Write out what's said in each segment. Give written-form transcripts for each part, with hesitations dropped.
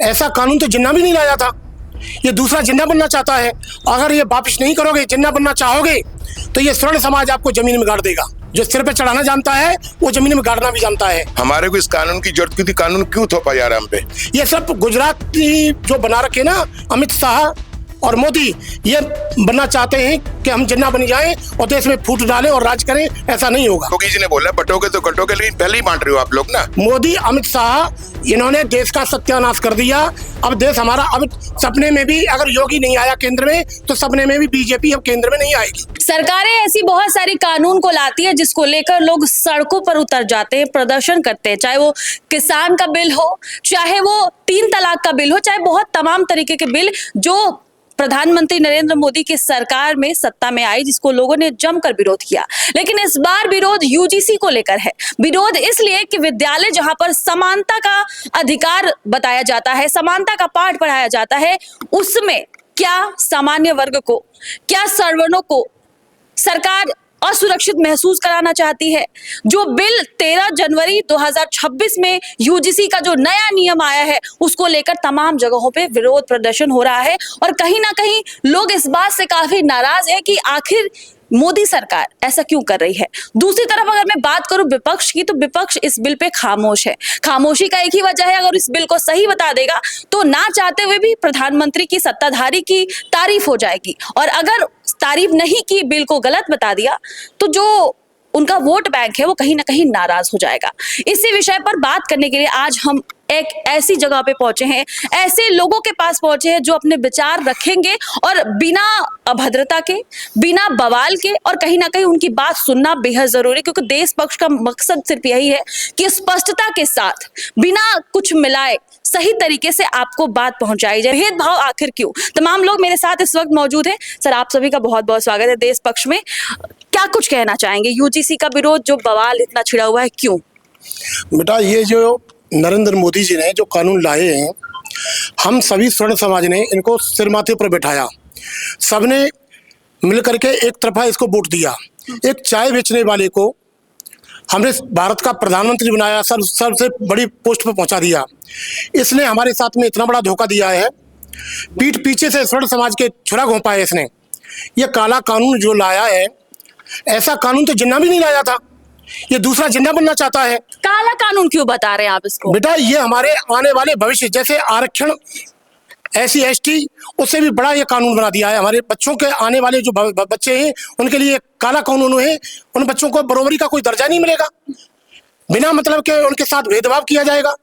ऐसा कानून तो जिन्ना भी नहीं लाया था, ये दूसरा जिन्ना बनना चाहता है। अगर ये वापिस नहीं करोगे, जिन्ना बनना चाहोगे, तो ये स्वर्ण समाज आपको जमीन में गाड़ देगा। जो सिर पे चढ़ाना जानता है वो जमीन में गाड़ना भी जानता है। हमारे को इस कानून की जरूरत क्यों थी? कानून क्यों थोपा जा रहा है हम पे? ये सब गुजरात की जो बना रखे ना अमित शाह और मोदी, ये बनना चाहते हैं कि हम जिन्ना बन जाएं और देश में फूट डालें और राज करें। ऐसा नहीं होगा। योगी जी ने बोला बटोगे तो कटोगे, लेकिन पहले ही बांट रहे हो आप लोग ना। मोदी अमित शाह इन्होंने देश का सत्यानाश कर दिया। अब देश हमारा, अब सपने में भी अगर योगी नहीं आया केंद्र में, तो सपने में भी बीजेपी अब केंद्र में नहीं आएगी। सरकारें ऐसी बहुत सारी कानून को लाती है जिसको लेकर लोग सड़कों पर उतर जाते हैं, प्रदर्शन करते हैं। चाहे वो किसान का बिल हो, चाहे वो 3 तलाक का बिल हो, चाहे बहुत तमाम तरीके के बिल जो प्रधानमंत्री नरेंद्र मोदी की सरकार में सत्ता में आई, जिसको लोगों ने जमकर विरोध किया। लेकिन इस बार विरोध यूजीसी को लेकर है। विरोध इसलिए कि विद्यालय जहां पर समानता का अधिकार बताया जाता है, समानता का पाठ पढ़ाया जाता है, उसमें क्या सामान्य वर्ग को, क्या सवर्णों को सरकार असुरक्षित महसूस कराना चाहती है। जो बिल 13 जनवरी 2026 में यूजीसी का जो नया नियम आया है, उसको लेकर तमाम जगहों पे विरोध प्रदर्शन हो रहा है और कहीं ना कहीं लोग इस बात से काफी नाराज है कि आखिर मोदी सरकार ऐसा क्यों कर रही है। दूसरी तरफ अगर मैं बात करूं विपक्ष की, तो विपक्ष इस बिल पे खामोश है। खामोशी का एक ही वजह है, अगर इस बिल को सही बता देगा तो ना चाहते हुए भी प्रधानमंत्री की, सत्ताधारी की तारीफ हो जाएगी, और अगर तारीफ नहीं की, बिल को गलत बता दिया, तो जो उनका वोट बैंक है वो कहीं ना कहीं नाराज हो जाएगा। इसी विषय पर बात करने के लिए आज हम एक ऐसी जगह पे पहुंचे हैं, ऐसे लोगों के पास पहुंचे हैं जो अपने विचार रखेंगे और बिना अभद्रता के, बिना बवाल के, और कहीं ना कहीं उनकी बात सुनना बेहद जरूरी, क्योंकि देश पक्ष का मकसद सिर्फ यही है कि स्पष्टता के साथ, बिना कुछ मिलाए, सही तरीके से आपको बात पहुंचाई जाए। भेदभाव आखिर क्यों? तमाम लोग मेरे साथ इस वक्त मौजूद हैं। सर, आप सभी का बहुत बहुत स्वागत है देश पक्ष में। क्या कुछ कहना चाहेंगे? यूजीसी का विरोध, जो बवाल इतना छिड़ा हुआ है, क्यों? बेटा, ये जो नरेंद्र मोदी जी ने जो कानून लाए हैं, हम सभी स्वर्ण समाज ने इनको सिर माथे पर बैठाया। सबने मिलकर के एक तरफा इसको वोट दिया। एक चाय बेचने वाले को हमने भारत का प्रधानमंत्री बनाया, सबसे बड़ी पोस्ट पर पहुंचा दिया। इसने हमारे साथ में इतना बड़ा धोखा दिया है, पीठ पीछे से स्वर्ण समाज के छुरा घोंपा है इसने। ये काला कानून जो लाया है, ऐसा कानून तो जिन्ना भी नहीं लाया था, ये दूसरा जिन्ना बनना चाहता है। काला कानून क्यों बता रहे हैं आप इसको? बेटा, ये हमारे आने वाले भविष्य, जैसे आरक्षण SC ST, उससे भी बड़ा ये कानून बना दिया है। हमारे बच्चों के आने वाले जो बच्चे हैं, उनके लिए काला कानून है। उन बच्चों को बराबरी का कोई दर्जा नहीं मिलेगा, बिना मतलब के उनके साथ भेदभाव किया जाएगा।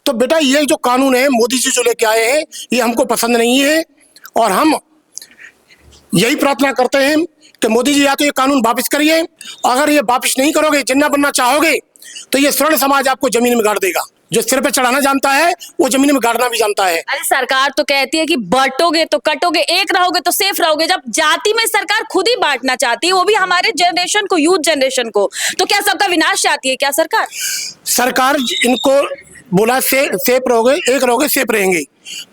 तो बेटा, ये जो कानून है मोदी जी जो लेके आए हैं, ये हमको पसंद नहीं है, और हम यही प्रार्थना करते हैं कि मोदी जी या तो ये कानून वापस करिए। अगर ये वापस नहीं करोगे, जिन्ना बनना चाहोगे, तो ये स्वर्ण समाज आपको जमीन में गाड़ देगा। जो सिर पे चढ़ाना जानता है वो जमीन में गाड़ना भी जानता है। अरे, सरकार तो कहती है कि बांटोगे तो कटोगे, एक रहोगे तो सेफ रहोगे। जब जाति में सरकार खुद ही बांटना चाहती है, वो भी हमारे जनरेशन को, यूथ जनरेशन को, तो क्या सबका विनाश चाहती है क्या सरकार? सरकार इनको बोला सेफ रहोगे, एक रहोगे सेफ रहेंगे,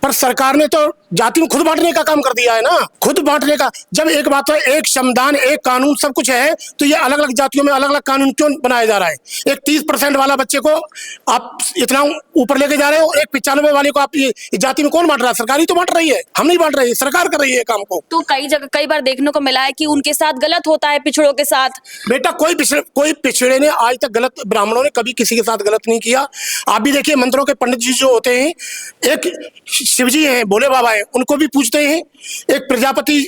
पर सरकार ने तो जाति में खुद बांटने का काम कर दिया है ना, खुद बांटने का। जब एक बात है, एक संविधान, एक कानून, सब कुछ है, तो ये अलग अलग जातियों में अलग अलग कानून क्यों बनाया जा रहा है? एक 30% वाला बच्चे को आप इतना ऊपर लेके जा रहे हो, एक 95 वाले को आप ये जाति में कौन बांट रहा है? सरकार ही तो बांट रही है, हम नहीं बांट रहे हैं, सरकार कर रही है काम को। तो कई जगह, कई बार देखने को मिला है कि उनके साथ गलत होता है, पिछड़ों के साथ। बेटा, कोई पिछड़े ने आज तक गलत, ब्राह्मणों ने कभी किसी के साथ गलत नहीं किया। आप भी देखिए, मंत्रों के पंडित जी जो होते हैं, एक शिवजी हैं, भोले बाबा हैं, उनको भी पूजते हैं। एक प्रजापति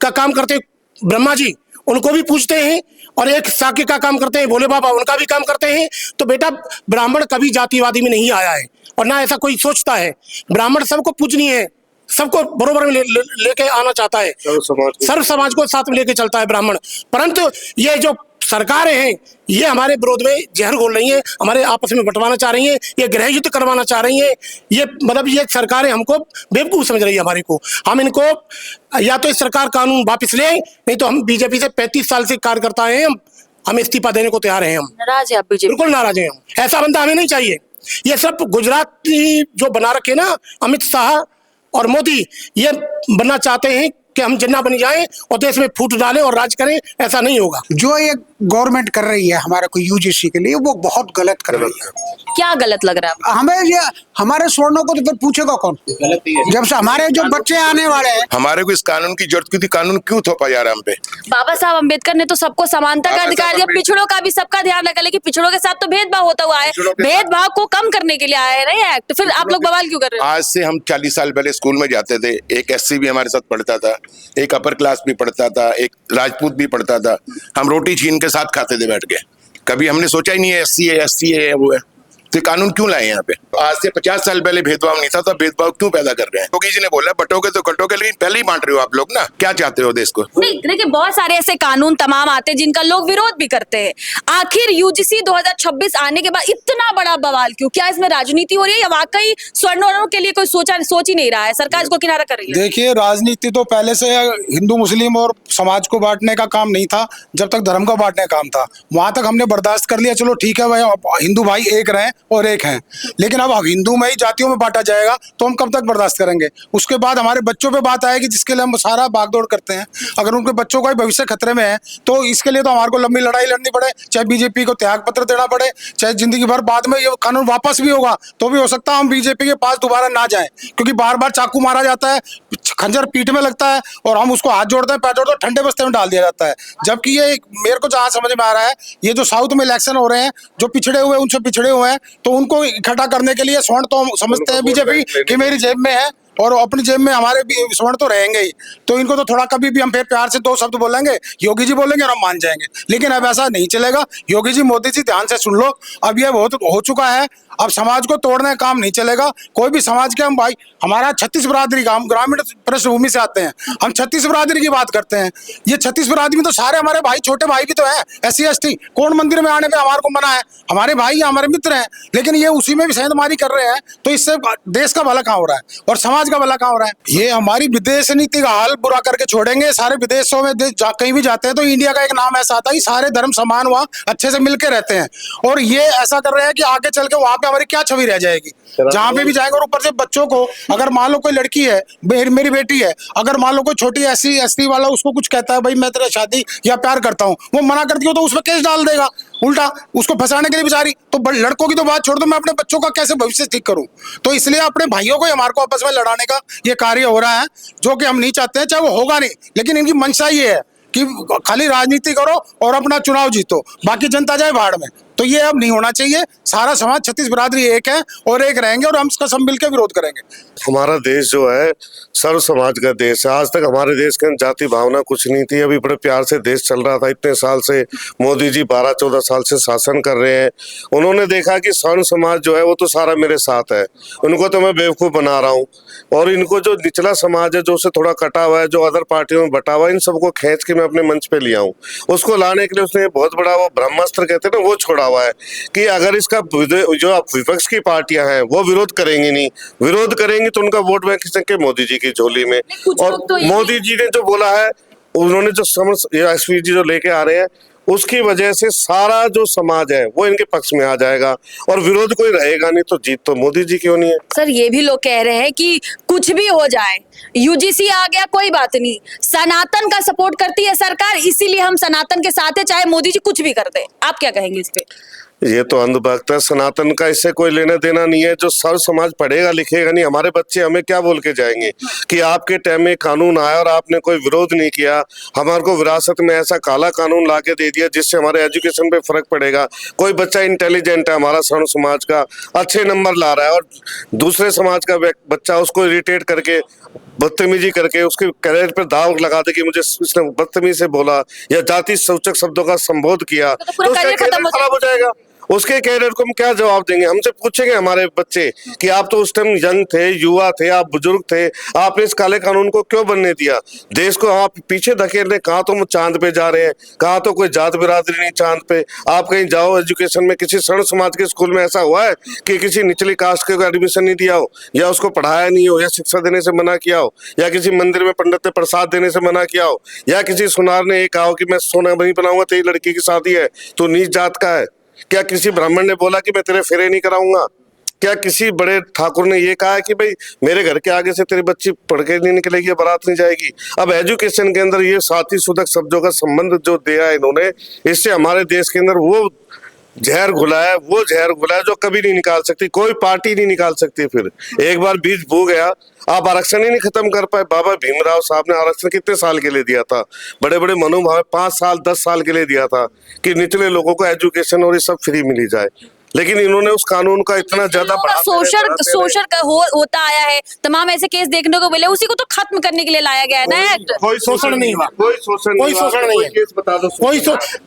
का काम करते ब्रह्मा जी, उनको भी पूजते हैं, और एक साके का काम करते हैं भोले बाबा, उनका भी काम करते हैं। तो बेटा, ब्राह्मण कभी जातिवादी में नहीं आया है, और ना ऐसा कोई सोचता है। ब्राह्मण सबको पूजनीय है, सबको बरोबर में लेके आना चाहता है, सर्व समाज को साथ में लेके चलता है ब्राह्मण। परंतु ये जो सरकारें हैं, ये हमारे विरोध में जहर घोल रही हैं, हमारे आपस में बंटवाना चाह रही हैं, ये गृह युद्ध करवाना चाह रही हैं। ये मतलब ये सरकारें हमको बेवकूफ समझ रही है हमारे को। हम इनको या तो इस सरकार कानून वापस लें, नहीं तो हम बीजेपी से 35 साल से कार्यकर्ता हैं, हम इस्तीफा देने को तैयार हैं। हम नाराज है आप बीजेपी? बिल्कुल नाराज हैं हम। ऐसा बंदा हमें नहीं चाहिए। ये सब गुजरात की जो बना रखे ना अमित शाह और मोदी, ये बनना चाहते हैं कि हम जिन्ना बन जाएं और देश में फूट डालें और राज करें, ऐसा नहीं होगा। जो ये गवर्नमेंट कर रही है हमारे को यूजीसी के लिए, वो बहुत गलत कर रही है। क्या गलत लग रहा है? हमें ये हमारे स्वर्णों को तो फिर पूछेगा कौन? जब से हमारे जो बच्चे आने वाले हैं, हमारे को इस कानून की जरूरत क्यों थी? कानून क्यों थोपा जा रहा है हम पे? बाबा साहब अम्बेडकर ने तो सबको समानता का बाबा अधिकार साहब दिया, अम्बेडकर- पिछड़ों का भी सबका ध्यान रखा, लेकिन पिछड़ों के साथ तो भेदभाव होता हुआ है। पिछड़ों के साथ- भेदभाव को कम करने के लिए आया है ना ये एक्ट, फिर आप लोग बवाल क्यों कर रहे हो? आज से हम 40 साल पहले स्कूल में जाते थे, एक एससी भी हमारे साथ पढ़ता था, एक अपर क्लास भी पढ़ता था, एक राजपूत भी पढ़ता था। हम रोटी छीन के साथ खाते थे बैठ के। कभी हमने सोचा ही नहीं है एससी है वो है। तो ये कानून क्यों लाए यहाँ पे? आज से 50 साल पहले भेदभाव नहीं था, तो भेदभाव क्यों पैदा कर रहे हैं? योगी जी ने बोला बटोगे तो कटोगे, लेकिन पहले ही बांट रहे हो आप लोग ना। क्या चाहते हो देश को? नहीं, देखिए बहुत सारे ऐसे कानून तमाम आते हैं जिनका लोग विरोध भी करते हैं। आखिर यूजीसी 2026 आने के बाद इतना बड़ा बवाल क्यों? क्या इसमें राजनीति हो रही है या वाकई स्वर्णों के लिए कोई सोच ही नहीं रहा है, सरकार इसको किनारा कर रही है? देखिए राजनीति तो पहले से हिंदू मुस्लिम और समाज को बांटने का काम नहीं था, जब तक धर्म का बांटने का काम था वहां तक हमने बर्दाश्त कर लिया। चलो ठीक है भाई, हिंदू भाई एक रहे और एक हैं, लेकिन अब हिंदू में ही जातियों में बांटा जाएगा तो हम कब तक बर्दाश्त करेंगे? उसके बाद हमारे बच्चों पे बात आएगी जिसके लिए हम सारा भागदौड़ करते हैं। अगर उनके बच्चों का भविष्य खतरे में है तो इसके लिए तो हमारे को लंबी लड़ाई लड़नी पड़े, चाहे बीजेपी को त्याग पत्र देना पड़े, चाहे जिंदगी भर बाद में ये कानून वापस भी होगा तो भी हो सकता है हम बीजेपी के पास दोबारा ना जाएं, क्योंकि बार बार चाकू मारा जाता है, खंजर पीठ में लगता है और हम उसको हाथ जोड़ते हैं, पैर जोड़ते हैं, ठंडे बस्ते में डाल दिया जाता है। जबकि ये मेरे को जहां समझ में आ रहा है, ये जो साउथ में इलेक्शन हो रहे हैं, जो पिछड़े हुए उनसे पिछड़े हुए हैं, तो उनको इकट्ठा करने के लिए स्वर्ण तो हम समझते हैं बीजेपी कि मेरी जेब में है और अपनी जेब में हमारे भी स्वर्ण तो रहेंगे ही, तो इनको तो थोड़ा कभी भी हम फिर प्यार से दो शब्द बोलेंगे, योगी जी बोलेंगे और हम मान जाएंगे। लेकिन अब ऐसा नहीं चलेगा। योगी जी, मोदी जी, ध्यान से सुन लो, अब ये बहुत हो चुका है। अब समाज को तोड़ने का काम नहीं चलेगा। कोई भी समाज के हम भाई, हमारा 36 बिरादरी का, हम ग्रामीण पृष्ठभूमि से आते हैं, हम 36 बिरादरी की बात करते हैं। ये 36 बिरादरी में तो सारे हमारे भाई, छोटे भाई भी तो है, SC ST। कौन मंदिर में आने पे हमारे को मना है? हमारे भाई हमारे मित्र हैं, लेकिन ये उसी में भी सेंधमारी कर रहे हैं। तो इससे देश का भला कहाँ हो रहा है और समाज का भला कहाँ हो रहा है? ये हमारी विदेश नीति का हाल बुरा करके छोड़ेंगे। सारे विदेशों में कहीं भी जाते हैं तो इंडिया का एक नाम ऐसा आता है, सारे धर्म समान वहाँ अच्छे से मिलकर रहते हैं। और ये ऐसा कर रहे हैं कि आगे चल के वहां पे हमारी क्या छवि रह जाएगी? जहां पे भी जाएंगे, और ऊपर से बच्चों को, अगर मान लो कोई लड़की है, मेरी बेटी है, अगर मान लो कोई छोटी SC ST वाला उसको कुछ कहता है, भाई मैं तेरा शादी या प्यार करता हूँ, वो मना करती हो तो उसमें केस डाल देगा उल्टा, उसको फंसाने के लिए बेचारी। तो लड़कों की तो बात छोड़ दो, मैं अपने बच्चों का कैसे भविष्य ठीक करूं? तो इसलिए अपने भाइयों को हमारे को आपस में लड़ाने का ये कार्य हो रहा है, जो कि हम नहीं चाहते हैं, चाहे वो होगा नहीं, लेकिन इनकी मंशा ये है कि खाली राजनीति करो और अपना चुनाव जीतो, बाकी जनता जाए भाड़ में। तो ये अब नहीं होना चाहिए। सारा समाज 36 बिरादरी एक है और एक रहेंगे और हम इसका सब मिलकर विरोध करेंगे। हमारा देश जो है सर्व समाज का देश है। आज तक हमारे देश के जाति भावना कुछ नहीं थी। अभी बड़े प्यार से देश चल रहा था। इतने साल से मोदी जी 12-14 साल से शासन कर रहे हैं। उन्होंने देखा कि सर्व समाज जो है वो तो सारा मेरे साथ है, उनको तो मैं बेवकूफ़ बना रहा हूँ, और इनको जो निचला समाज है, जो उससे थोड़ा कटा हुआ है, जो अदर पार्टियों में बटा हुआ है, इन सबको खींच के मैं अपने मंच पे लिया हूँ। उसको लाने के लिए उसने बहुत बड़ा वो ब्रह्मास्त्र कहते हैं ना, वो छोड़ा हुआ है कि अगर इसका जो विपक्ष की पार्टियां हैं वो विरोध करेंगी नहीं, विरोध करेंगी तो उनका वोट बैंक खिसके मोदी जी की झोली में। और मोदी जी ने जो बोला है, उन्होंने जो SPG जो लेके आ रहे हैं, उसकी वजह से सारा जो समाज है वो इनके पक्ष में आ जाएगा और विरोध कोई रहेगा नहीं, तो जीत तो मोदी जी क्यों नहीं है? सर, ये भी लोग कह रहे हैं कि कुछ भी हो जाए, यूजीसी आ गया कोई बात नहीं, सनातन का सपोर्ट करती है सरकार, इसीलिए हम सनातन के साथ है, चाहे मोदी जी कुछ भी कर दे। आप क्या कहेंगे इस पे? ये तो अंधभक्त है। सनातन का इससे कोई लेना देना नहीं है। जो सर्व समाज पढ़ेगा लिखेगा नहीं, हमारे बच्चे हमें क्या बोल के जाएंगे कि आपके टाइम में कानून आया और आपने कोई विरोध नहीं किया, हमारे को विरासत में ऐसा काला कानून ला के दे दिया जिससे हमारे एजुकेशन पे फर्क पड़ेगा। कोई बच्चा इंटेलिजेंट है हमारा सर्व समाज का, अच्छे नंबर ला रहा है, और दूसरे समाज का बच्चा उसको इरिटेट करके, बदतमीजी करके उसके कैरियर पर दाव लगा दे कि मुझे इसने बदतमीजी से बोला या जाति सूचक शब्दों का संबोध किया, तो पूरा उसका करियर खत्म खराब हो जाएगा। उसके कैरियर को हम क्या जवाब देंगे? हमसे पूछेंगे हमारे बच्चे कि आप तो उस टाइम यंग थे, युवा थे, आप बुजुर्ग थे, आपने इस काले कानून को क्यों बनने दिया? देश को आप पीछे धकेल रहे। कहाँ तो हम चांद पे जा रहे हैं, कहाँ तो कोई जात बिरादरी नहीं चांद पे। आप कहीं जाओ एजुकेशन में, किसी सर्व समाज के स्कूल में ऐसा हुआ है कि किसी निचली कास्ट के एडमिशन नहीं दिया हो, या उसको पढ़ाया नहीं हो, या शिक्षा देने से मना किया हो, या किसी मंदिर में पंडित ने प्रसाद देने से मना किया हो, या किसी सुनार ने ये कहा हो कि मैं सोना नहीं बनाऊंगा, तेरी लड़की की शादी है, तो नीच जात का है? क्या किसी ब्राह्मण ने बोला कि मैं तेरे फेरे नहीं कराऊंगा? क्या किसी बड़े ठाकुर ने ये कहा है कि भाई मेरे घर के आगे से तेरी बच्ची पढ़ के नहीं निकलेगी, बारात नहीं जाएगी? अब एजुकेशन के अंदर ये साथी सुधक शब्दों का संबंध जो दिया है इन्होंने, इससे हमारे देश के अंदर वो जहर घुला है, वो जहर घुला है जो कभी नहीं निकाल सकती, कोई पार्टी नहीं निकाल सकती। फिर एक बार बीज बो गया, आप आरक्षण ही नहीं खत्म कर पाए। बाबा भीमराव साहब ने आरक्षण कितने साल के लिए दिया था? बड़े बड़े मनोभाव 5 साल 10 साल के लिए दिया था कि निचले लोगों को एजुकेशन और ये सब फ्री मिली जाए, लेकिन इन्होंने उस कानून का इतना ज्यादा शोषण होता आया है, तमाम ऐसे केस देखने को मिले, उसी को तो खत्म करने के लिए लाया गया है ना एक्ट। कोई शोषण नहीं हुआ, कोई शोषण नहीं है। केस बता दो कोई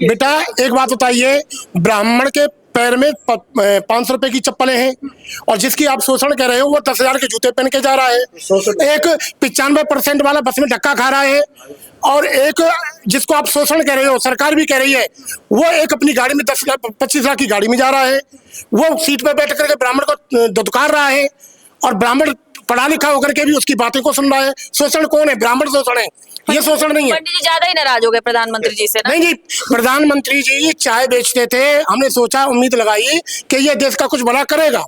बेटा एक बात बताइए, ब्राह्मण के पैर में 500 रुपए की चप्पलें हैं और जिसकी आप शोषण कह रहे हो वो 10,000 के जूते पहन के जा रहा है। एक 95% वाला बस में धक्का खा रहा है और एक जिसको आप शोषण कह रहे हो, सरकार भी कह रही है, वो एक अपनी गाड़ी में 10 लाख 25 लाख की गाड़ी में जा रहा है, वो सीट पे बैठ करके ब्राह्मण को दुत्कार रहा है और ब्राह्मण पढ़ा लिखा होकर के भी उसकी बातें को सुन रहा है। शोषण कौन है? ब्राह्मण शोषण है, ये शोषण नहीं है। पंडित जी ज्यादा ही नाराज हो गए प्रधानमंत्री जी से ना? नहीं जी, प्रधानमंत्री जी चाय बेचते थे, हमने सोचा उम्मीद लगाई कि ये देश का कुछ भला करेगा,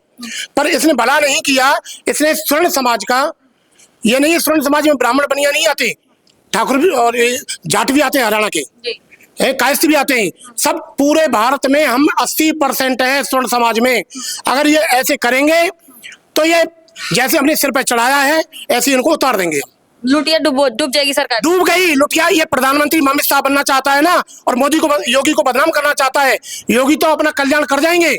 पर इसने भला नहीं किया। इसने स्वर्ण समाज का, ये नहीं स्वर्ण समाज में ब्राह्मण बनिया नहीं आते, ठाकुर भी और जाट भी आते हैं, हरियाणा के कायस्थ भी आते हैं, सब पूरे भारत में हम 80% है स्वर्ण समाज में। अगर ये ऐसे करेंगे तो ये जैसे हमने सिर पर चढ़ाया है ऐसे इनको उतार देंगे। लुटिया डूब जाएगी सरकार, डूब गई लुटिया। ये प्रधानमंत्री अमित शाह बनना चाहता है ना, और मोदी को, योगी को बदनाम करना चाहता है। योगी तो अपना कल्याण कर जाएंगे,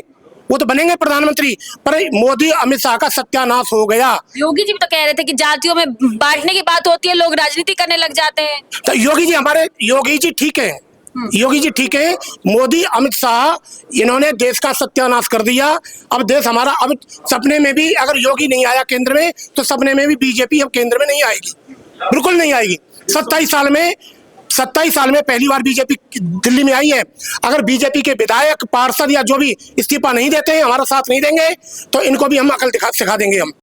वो तो बनेंगे प्रधानमंत्री, पर मोदी अमित शाह का सत्यानाश हो गया। योगी जी भी तो कह रहे थे कि जातियों में बांटने की बात होती है, लोग राजनीति करने लग जाते हैं। तो योगी जी ठीक है, योगी जी ठीक है। मोदी अमित शाह इन्होंने देश का सत्यानाश कर दिया। अब देश हमारा, अब सपने में भी अगर योगी नहीं आया केंद्र में तो सपने में भी बीजेपी अब केंद्र में नहीं आएगी, बिल्कुल नहीं आएगी। 27 साल में पहली बार बीजेपी दिल्ली में आई है। अगर बीजेपी के विधायक, पार्षद या जो भी इस्तीफा नहीं देते हैं, हमारा साथ नहीं देंगे, तो इनको भी हम अकल सिखा देंगे हम।